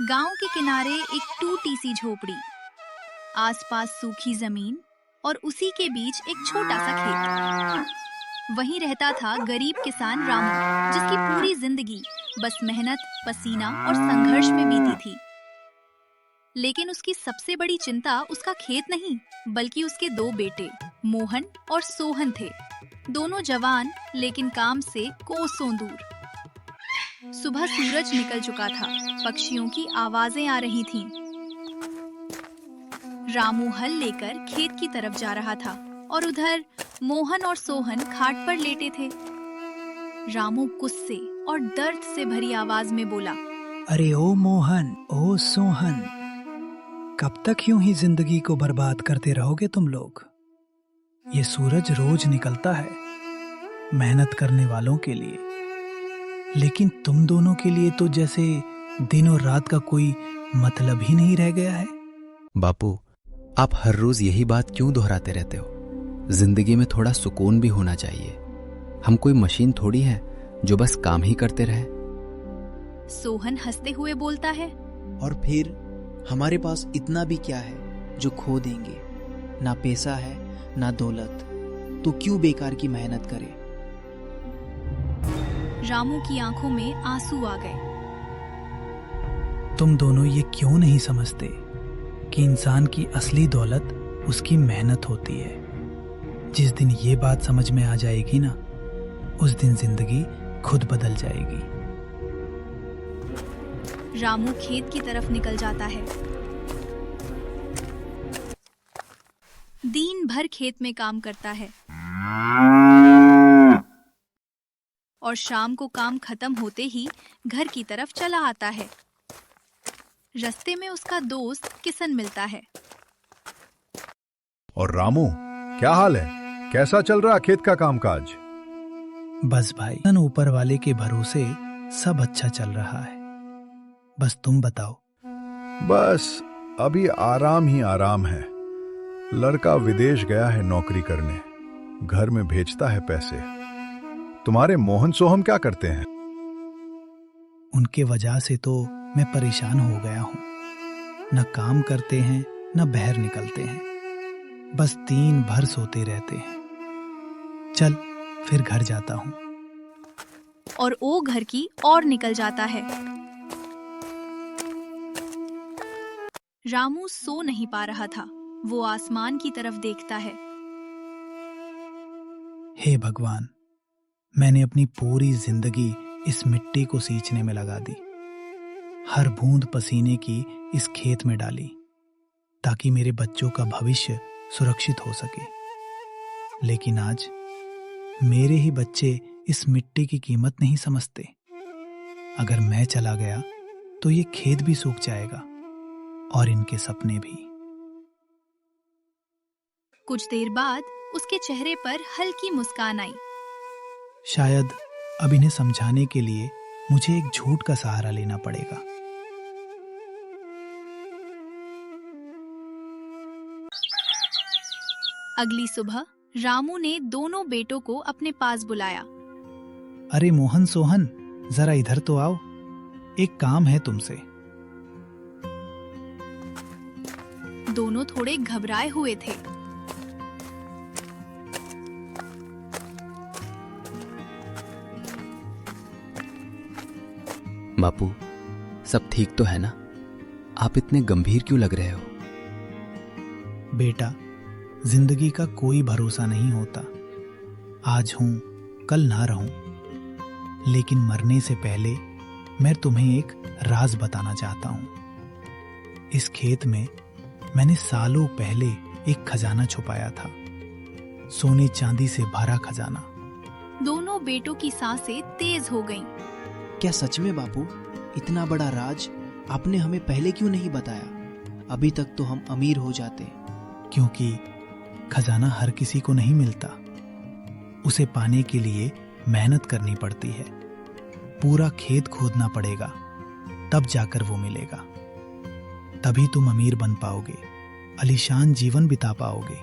गांव के किनारे एक टूटी सी झोपड़ी, आसपास सूखी जमीन और उसी के बीच एक छोटा सा खेत। वहीं रहता था गरीब किसान रामू, जिसकी पूरी जिंदगी बस मेहनत, पसीना और संघर्ष में बीती थी। लेकिन उसकी सबसे बड़ी चिंता उसका खेत नहीं, बल्कि उसके दो बेटे मोहन और सोहन थे। दोनों जवान, लेकिन काम से कोसों दूर। सुबह सूरज निकल चुका था, पक्षियों की आवाजें आ रही थीं। रामू हल लेकर खेत की तरफ जा रहा था और उधर मोहन और सोहन खाट पर लेटे थे। रामू गुस्से और दर्द से भरी आवाज में बोला, अरे ओ मोहन, ओ सोहन, कब तक यूं ही जिंदगी को बर्बाद करते रहोगे तुम लोग? ये सूरज रोज निकलता है मेहनत करने वालों के लिए, लेकिन तुम दोनों के लिए तो जैसे दिन और रात का कोई मतलब ही नहीं रह गया है। बापू, आप हर रोज यही बात क्यों दोहराते रहते हो? जिंदगी में थोड़ा सुकून भी होना चाहिए। हम कोई मशीन थोड़ी है जो बस काम ही करते रहे। सोहन हंसते हुए बोलता है, और फिर हमारे पास इतना भी क्या है जो खो देंगे? ना पैसा है ना दौलत, तो क्यों बेकार की मेहनत करे? रामू की आंखों में आंसू आ गए। तुम दोनों ये क्यों नहीं समझते कि इंसान की असली दौलत उसकी मेहनत होती है? जिस दिन ये बात समझ में आ जाएगी ना, उस दिन जिंदगी खुद बदल जाएगी। रामू खेत की तरफ निकल जाता है। दिन भर खेत में काम करता है और शाम को काम खत्म होते ही घर की तरफ चला आता है। रास्ते में उसका दोस्त किशन मिलता है। और रामू, क्या हाल है? कैसा चल रहा खेत का कामकाज? बस भाई, ऊपर वाले के भरोसे सब अच्छा चल रहा है। बस तुम बताओ। बस अभी आराम ही आराम है। लड़का विदेश गया है नौकरी करने, घर में भेजता है पैसे। तुम्हारे मोहन सोहम क्या करते हैं? उनके वजह से तो मैं परेशान हो गया हूं। न काम करते हैं न बाहर निकलते हैं, बस दिन भर सोते रहते हैं। चल फिर घर जाता हूं। और वो घर की ओर निकल जाता है। रामू सो नहीं पा रहा था। वो आसमान की तरफ देखता है। हे भगवान, मैंने अपनी पूरी जिंदगी इस मिट्टी को सींचने में लगा दी। हर बूंद पसीने की इस खेत में डाली, ताकि मेरे बच्चों का भविष्य सुरक्षित हो सके। लेकिन आज मेरे ही बच्चे इस मिट्टी की कीमत नहीं समझते। अगर मैं चला गया तो ये खेत भी सूख जाएगा और इनके सपने भी। कुछ देर बाद उसके चेहरे पर हल्की मुस्कान आई। शायद अब इन्हें समझाने के लिए मुझे एक झूठ का सहारा लेना पड़ेगा। अगली सुबह रामू ने दोनों बेटों को अपने पास बुलाया। अरे मोहन, सोहन, जरा इधर तो आओ, एक काम है तुमसे। दोनों थोड़े घबराए हुए थे। बापू, सब ठीक तो है ना? आप इतने गंभीर क्यों लग रहे हो? बेटा, जिंदगी का कोई भरोसा नहीं होता। आज हूं, कल ना रहूं। लेकिन मरने से पहले मैं तुम्हें एक राज बताना चाहता हूं। इस खेत में मैंने सालों पहले एक खजाना छुपाया था, सोने चांदी से भरा खजाना। दोनों बेटों की सांसें तेज हो गईं। क्या सच में बापू? इतना बड़ा राज आपने हमें पहले क्यों नहीं बताया? अभी तक तो हम अमीर हो जाते। क्योंकि खजाना हर किसी को नहीं मिलता। उसे पाने के लिए मेहनत करनी पड़ती है। पूरा खेत खोदना पड़ेगा, तब जाकर वो मिलेगा। तभी तुम अमीर बन पाओगे, आलीशान जीवन बिता पाओगे।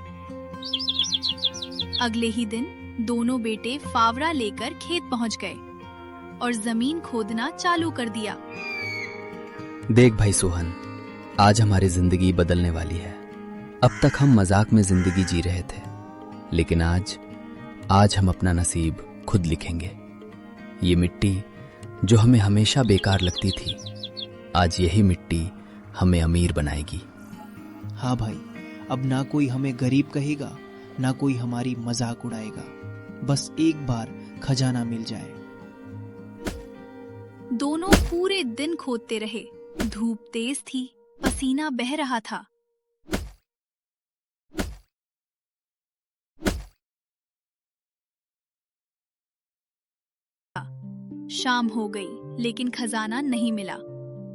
अगले ही दिन दोनों बेटे फावड़ा लेकर खेत पहुंच गए और जमीन खोदना चालू कर दिया। देख भाई सोहन, आज हमारी जिंदगी बदलने वाली है। अब तक हम मजाक में जिंदगी जी रहे थे, लेकिन आज हम अपना नसीब खुद लिखेंगे। ये मिट्टी जो हमें हमेशा बेकार लगती थी, आज यही मिट्टी हमें अमीर बनाएगी। हाँ भाई, अब ना कोई हमें गरीब कहेगा, ना कोई हमारी मजाक उड़ाएगा। बस एक बार खजाना मिल जाए। दोनों पूरे दिन खोदते रहे। धूप तेज थी, पसीना बह रहा था। शाम हो गई, लेकिन खजाना नहीं मिला।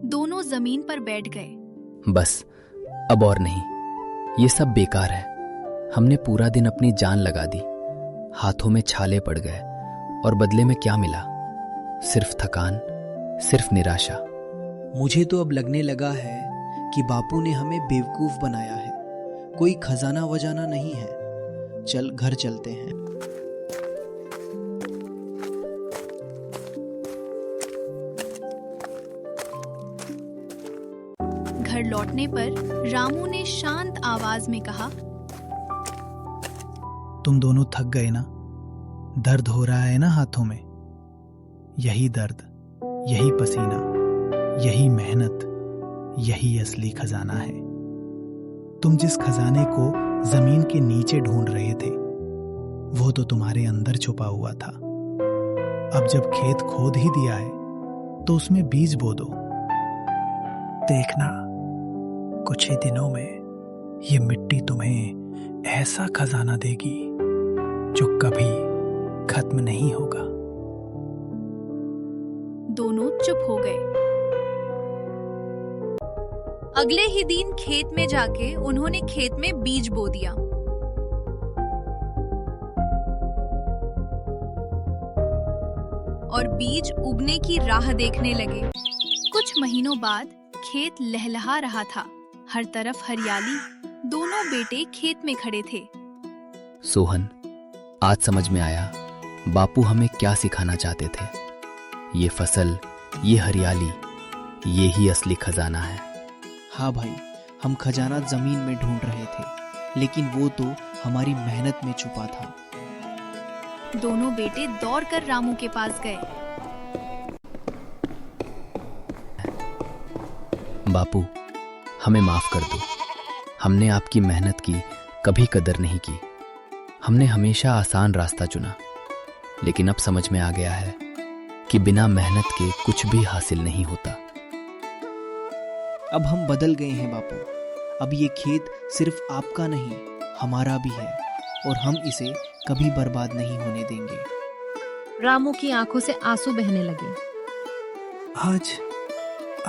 दोनों जमीन पर बैठ गए। बस अब और नहीं, ये सब बेकार है। हमने पूरा दिन अपनी जान लगा दी, हाथों में छाले पड़ गए, और बदले में क्या मिला? सिर्फ थकान, सिर्फ निराशा। मुझे तो अब लगने लगा है कि बापू ने हमें बेवकूफ बनाया है। कोई खजाना वजाना नहीं है। चल घर चलते हैं। घर लौटने पर रामू ने शांत आवाज में कहा, तुम दोनों थक गए ना? दर्द हो रहा है ना हाथों में? यही दर्द, यही पसीना, यही मेहनत, यही असली खजाना है। तुम जिस खजाने को जमीन के नीचे ढूंढ रहे थे, वो तो तुम्हारे अंदर छुपा हुआ था। अब जब खेत खोद ही दिया है, तो उसमें बीज बो दो। देखना, कुछ ही दिनों में ये मिट्टी तुम्हें ऐसा खजाना देगी जो कभी खत्म नहीं होगा। दोनों चुप हो गए। अगले ही दिन खेत में जाके उन्होंने खेत में बीज बो दिया। और बीज उगने की राह देखने लगे। कुछ महीनों बाद खेत लहलहा रहा था, हर तरफ हरियाली। दोनों बेटे खेत में खड़े थे। सोहन, आज समझ में आया बापू हमें क्या सिखाना चाहते थे। ये फसल, ये हरियाली, ये ही असली खजाना है। हाँ भाई, हम खजाना जमीन में ढूंढ रहे थे, लेकिन वो तो हमारी मेहनत में छुपा था। दोनों बेटे दौड़कर रामू के पास गए। बापू, हमें माफ कर दो। हमने आपकी मेहनत की कभी कदर नहीं की। हमने हमेशा आसान रास्ता चुना, लेकिन अब समझ में आ गया है कि बिना मेहनत के कुछ भी हासिल नहीं होता। अब हम बदल गए हैं बापू। अब ये खेत सिर्फ आपका नहीं, हमारा भी है, और हम इसे कभी बर्बाद नहीं होने देंगे। रामू की आंखों से आंसू बहने लगे।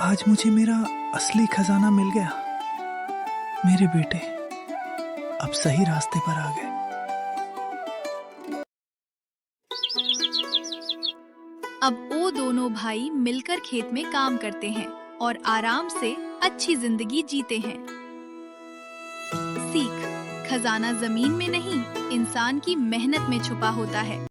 आज मुझे मेरा असली खजाना मिल गया। मेरे बेटे अब सही रास्ते पर आ गए। अब वो दोनों भाई मिलकर खेत में काम करते हैं और आराम से अच्छी जिंदगी जीते हैं। सीख, खजाना जमीन में नहीं, इंसान की मेहनत में छुपा होता है।